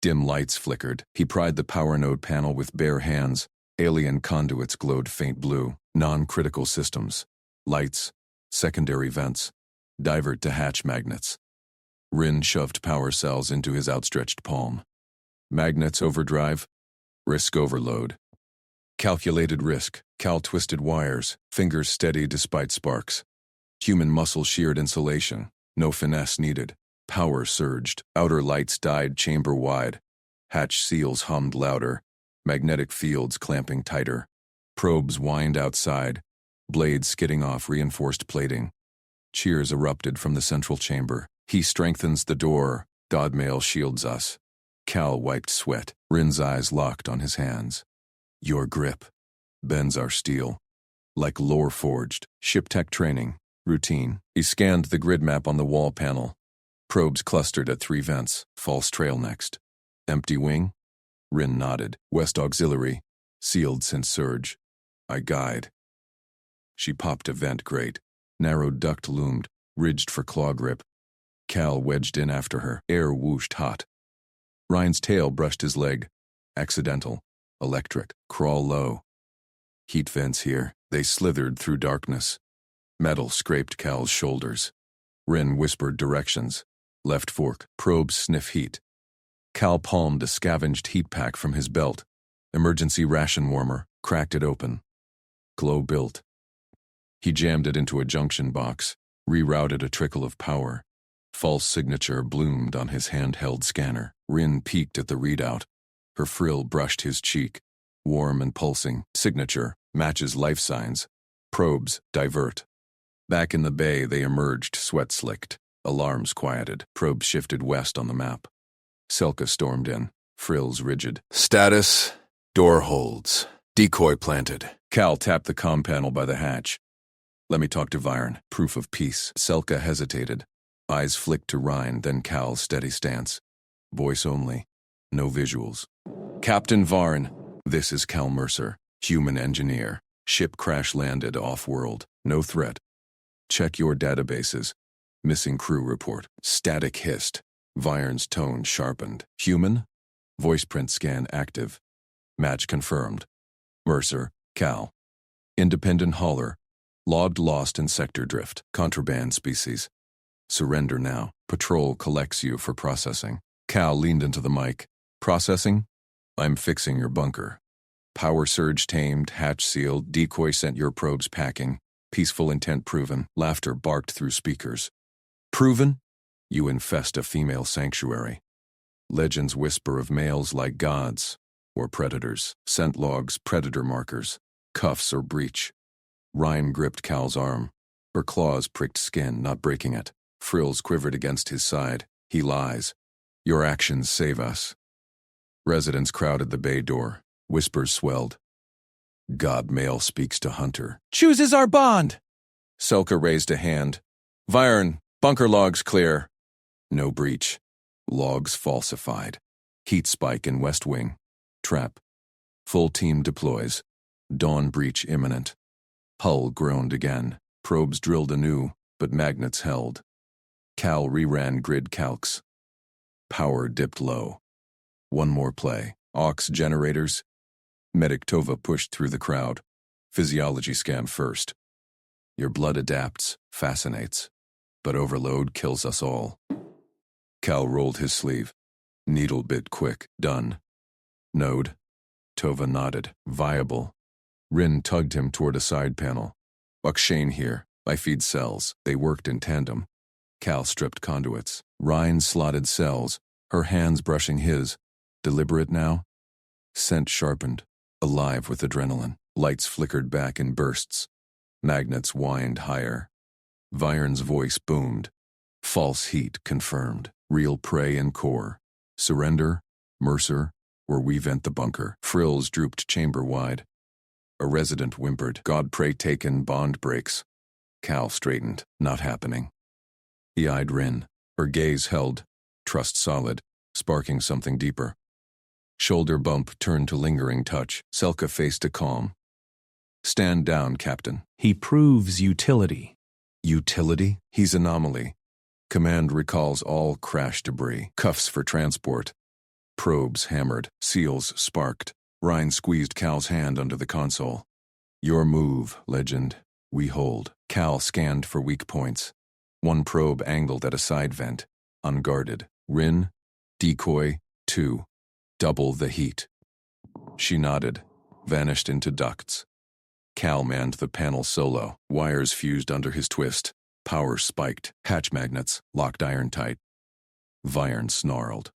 Dim lights flickered. He pried the power node panel with bare hands. Alien conduits glowed faint blue. Non-critical systems. Lights. Secondary vents. Divert to hatch magnets. Rin shoved power cells into his outstretched palm. Magnets overdrive. Risk overload. Calculated risk. Cal twisted wires. Fingers steady despite sparks. Human muscle sheared insulation. No finesse needed. Power surged. Outer lights died chamber-wide. Hatch seals hummed louder. Magnetic fields clamping tighter. Probes whined outside. Blades skidding off reinforced plating. Cheers erupted from the central chamber. He strengthens the door. Godmail shields us. Cal wiped sweat. Rin's eyes locked on his hands. Your grip. Bends our steel. Like lore forged. Ship tech training. Routine. He scanned the grid map on the wall panel. Probes clustered at 3 vents. False trail next. Empty wing? Rin nodded. West auxiliary. Sealed since surge. I guide. She popped a vent grate. Narrow duct loomed, ridged for claw grip. Cal wedged in after her. Air whooshed hot. Ryan's tail brushed his leg. Accidental. Electric. Crawl low. Heat vents here. They slithered through darkness. Metal scraped Cal's shoulders. Rin whispered directions. Left fork. Probes sniff heat. Cal palmed a scavenged heat pack from his belt. Emergency ration warmer. Cracked it open. Glow built. He jammed it into a junction box. Rerouted a trickle of power. False signature bloomed on his handheld scanner. Rin peeked at the readout. Her frill brushed his cheek. Warm and pulsing. Signature. Matches life signs. Probes. Divert. Back in the bay, they emerged, sweat-slicked. Alarms quieted. Probes shifted west on the map. Selka stormed in, frills rigid. Status. Door holds. Decoy planted. Cal tapped the comm panel by the hatch. Let me talk to Viren. Proof of peace. Selka hesitated. Eyes flicked to Ryan, then Cal's steady stance. Voice only. No visuals. Captain Varn. This is Cal Mercer. Human engineer. Ship crash landed off-world. No threat. Check your databases. Missing crew report. Static hissed. Viren's tone sharpened. Human? Voice print scan active. Match confirmed. Mercer, Cal. Independent hauler. Logged lost in sector drift. Contraband species. Surrender now. Patrol collects you for processing. Cal leaned into the mic. Processing? I'm fixing your bunker. Power surge tamed, hatch sealed, decoy sent your probes packing. Peaceful intent proven. Laughter barked through speakers. Proven? You infest a female sanctuary. Legends whisper of males like gods or predators. Scent logs, predator markers. Cuffs or breach. Ryan gripped Cal's arm. Her claws pricked skin, not breaking it. Frills quivered against his side. He lies. Your actions save us. Residents crowded the bay door. Whispers swelled. Godmail speaks to Hunter. Chooses our bond! Selka raised a hand. Viren, bunker logs clear. No breach. Logs falsified. Heat spike in West Wing. Trap. Full team deploys. Dawn breach imminent. Hull groaned again. Probes drilled anew, but magnets held. Cal reran grid calcs. Power dipped low. One more play. Aux generators. Medic Tova pushed through the crowd. Physiology scan first. Your blood adapts, fascinates. But overload kills us all. Cal rolled his sleeve. Needle bit quick. Done. Node. Tova nodded. Viable. Rin tugged him toward a side panel. Buckshane here. I feed cells. They worked in tandem. Cal stripped conduits. Ryan slotted cells, her hands brushing his. Deliberate now? Scent sharpened. Alive with adrenaline. Lights flickered back in bursts. Magnets whined higher. Viren's voice boomed. False heat confirmed. Real prey in core. Surrender, Mercer, or we vent the bunker. Frills drooped chamber-wide. A resident whimpered. God pray taken, bond breaks. Cal straightened. Not happening. He eyed Rin. Her gaze held. Trust solid. Sparking something deeper. Shoulder bump turned to lingering touch. Selka faced a calm. Stand down, Captain. He proves utility. Utility? He's anomaly. Command recalls all crash debris. Cuffs for transport. Probes hammered, seals sparked. Ryan squeezed Cal's hand under the console. Your move, Legend. We hold. Cal scanned for weak points. One probe angled at a side vent, unguarded. Rin, decoy, 2. Double the heat. She nodded, vanished into ducts. Cal manned the panel solo. Wires fused under his twist. Power spiked. Hatch magnets locked iron tight. Viren snarled.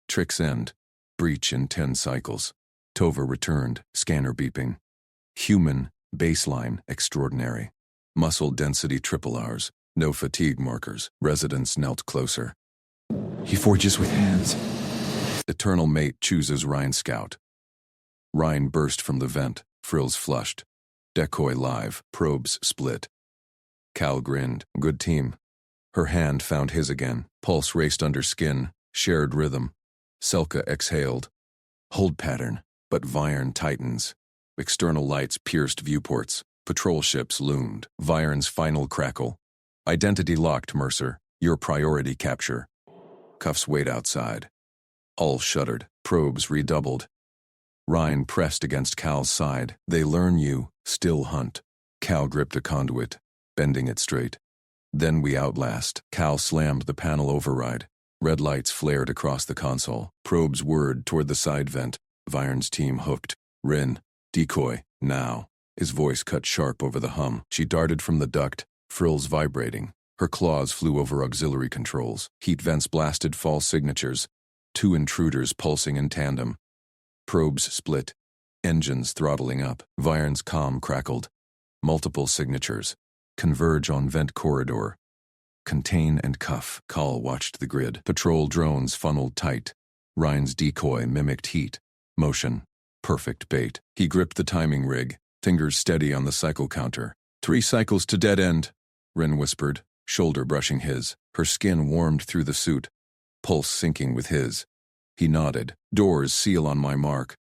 Trick's end. Breach in 10 cycles. Tova returned, scanner beeping. Human, baseline, extraordinary. Muscle density triple Rs. No fatigue markers. Residents knelt closer. He forges with hands. Eternal mate chooses Rhine Scout. Rhine burst from the vent, frills flushed. Decoy live, probes split. Cal grinned. Good team. Her hand found his again. Pulse raced under skin, shared rhythm. Selka exhaled. Hold pattern, but Viren tightens. External lights pierced viewports. Patrol ships loomed. Viren's final crackle. Identity locked, Mercer. Your priority capture. Cuffs wait outside. All shuddered. Probes redoubled. Rhine pressed against Cal's side. They learn you, still hunt. Cal gripped a conduit, bending it straight. Then we outlast. Cal slammed the panel override. Red lights flared across the console. Probes whirred toward the side vent. Viren's team hooked. Rin, decoy, now. His voice cut sharp over the hum. She darted from the duct, frills vibrating. Her claws flew over auxiliary controls. Heat vents blasted false signatures. 2 intruders pulsing in tandem. Probes split. Engines throttling up. Viren's comm crackled. Multiple signatures. Converge on vent corridor. Contain and cuff. Cal watched the grid. Patrol drones funneled tight. Rhine's decoy mimicked heat. Motion. Perfect bait. He gripped the timing rig, fingers steady on the cycle counter. 3 cycles to dead end, Rin whispered, shoulder brushing his. Her skin warmed through the suit, pulse syncing with his. He nodded. Doors seal on my mark.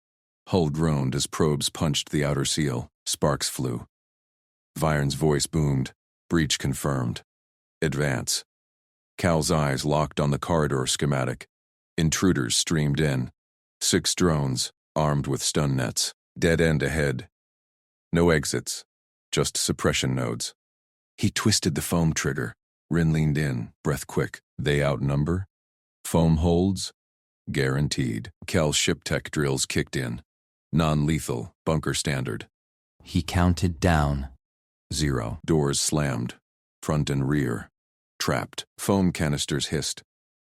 Hull groaned as probes punched the outer seal. Sparks flew. Viren's voice boomed. Breach confirmed. Advance. Cal's eyes locked on the corridor schematic. Intruders streamed in. 6 drones, armed with stun nets. Dead end ahead. No exits, just suppression nodes. He twisted the foam trigger. Rin leaned in, breath quick. They outnumber? Foam holds? Guaranteed. Cal's ship tech drills kicked in. Non-lethal, bunker standard. He counted down. 0. Doors slammed. Front and rear. Trapped. Foam canisters hissed.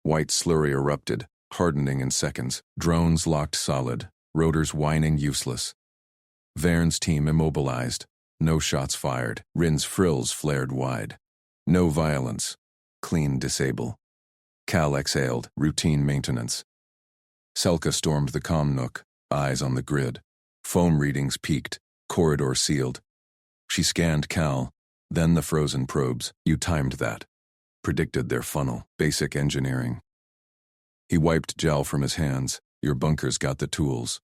White slurry erupted, hardening in seconds. Drones locked solid. Rotors whining useless. Vern's team immobilized. No shots fired. Rin's frills flared wide. No violence. Clean disable. Cal exhaled. Routine maintenance. Selka stormed the comm nook, eyes on the grid. Foam readings peaked. Corridor sealed. She scanned Cal, then the frozen probes. You timed that. Predicted their funnel. Basic engineering. He wiped gel from his hands. Your bunker's got the tools.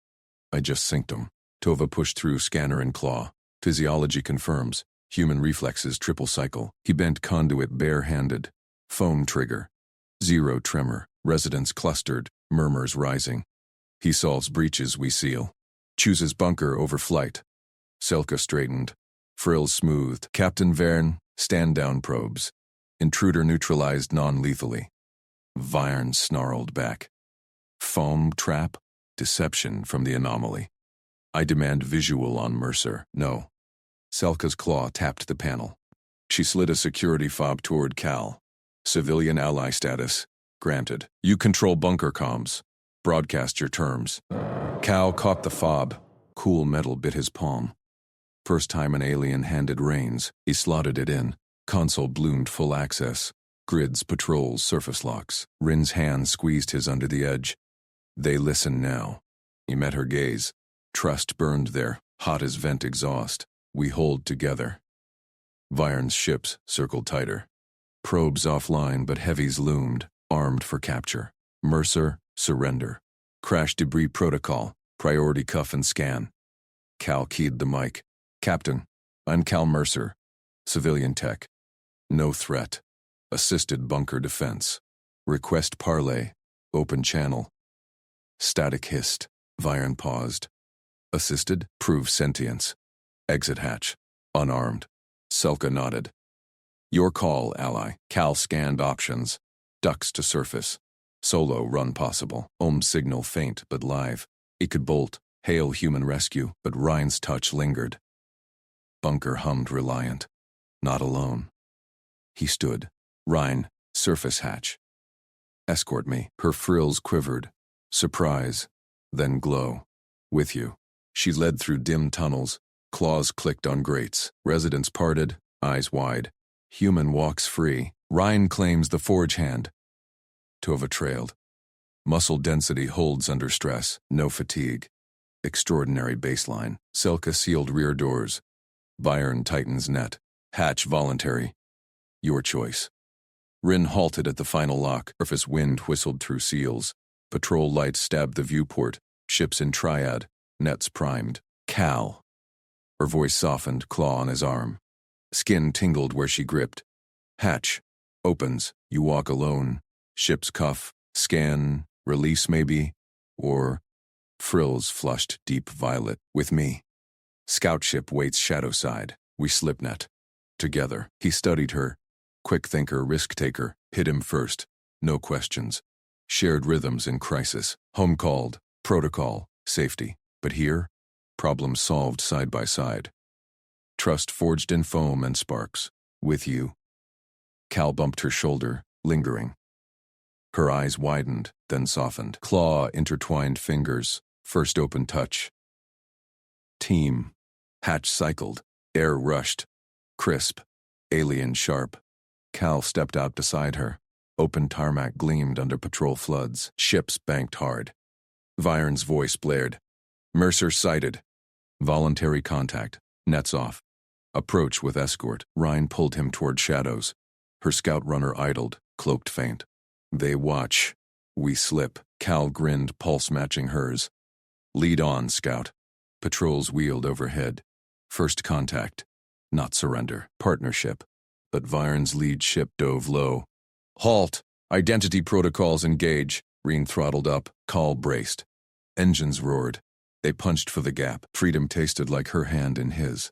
I just synced them. Tova pushed through scanner and claw. Physiology confirms. Human reflexes triple cycle. He bent conduit bare-handed. Foam trigger. 0 tremor. Residents clustered. Murmurs rising. He solves breaches we seal. Chooses bunker over flight. Selka straightened. Frills smoothed. Captain Vern, stand down probes. Intruder neutralized non-lethally. Viren snarled back. Foam trap? Deception from the anomaly. I demand visual on Mercer. No. Selka's claw tapped the panel. She slid a security fob toward Cal. Civilian ally status. Granted. You control bunker comms. Broadcast your terms. Cal caught the fob. Cool metal bit his palm. First time an alien handed reins, he slotted it in. Console bloomed full access. Grids, patrols, surface locks. Rin's hand squeezed his under the edge. They listen now. He met her gaze. Trust burned there, hot as vent exhaust. We hold together. Viren's ships circled tighter. Probes offline, but heavies loomed, armed for capture. Mercer, surrender. Crash debris protocol, priority cuff and scan. Cal keyed the mic. Captain, I'm Cal Mercer. Civilian tech. No threat. Assisted bunker defense. Request parley. Open channel. Static hissed. Viren paused. Assisted? Prove sentience. Exit hatch. Unarmed. Selka nodded. Your call, ally. Cal scanned options. Ducks to surface. Solo run possible. Signal faint but live. He could bolt. Hail human rescue, but Ryan's touch lingered. Bunker hummed reliant. Not alone. He stood. Ryan, surface hatch. Escort me. Her frills quivered. Surprise. Then glow. With you. She led through dim tunnels. Claws clicked on grates. Residents parted, eyes wide. Human walks free. Ryan claims the forge hand. Tova trailed. Muscle density holds under stress. No fatigue. Extraordinary baseline. Selka sealed rear doors. Byron tightens net. Hatch voluntary. Your choice. Rin halted at the final lock. Surface wind whistled through seals. Patrol lights stabbed the viewport. Ships in triad. Nets primed. Cal. Her voice softened, claw on his arm. Skin tingled where she gripped. Hatch. Opens. You walk alone. Ship's cuff. Scan. Release maybe. Or frills flushed deep violet. With me. Scout ship waits shadow side. We slip net. Together. He studied her. Quick thinker, risk taker. Hit him first. No questions. Shared rhythms in crisis. Home called. Protocol. Safety. But here? Problems solved side by side. Trust forged in foam and sparks. With you. Cal bumped her shoulder, lingering. Her eyes widened, then softened. Claw intertwined fingers. First open touch. Team. Hatch cycled. Air rushed. Crisp. Alien sharp. Cal stepped out beside her. Open tarmac gleamed under patrol floods. Ships banked hard. Viren's voice blared. Mercer sighted. Voluntary contact. Nets off. Approach with escort. Ryan pulled him toward shadows. Her scout runner idled, cloaked faint. They watch. We slip. Cal grinned, pulse matching hers. Lead on, scout. Patrols wheeled overhead. First contact. Not surrender. Partnership. But Viren's lead ship dove low. Halt! Identity protocols engage. Reen throttled up. Call braced. Engines roared. They punched for the gap. Freedom tasted like her hand in his.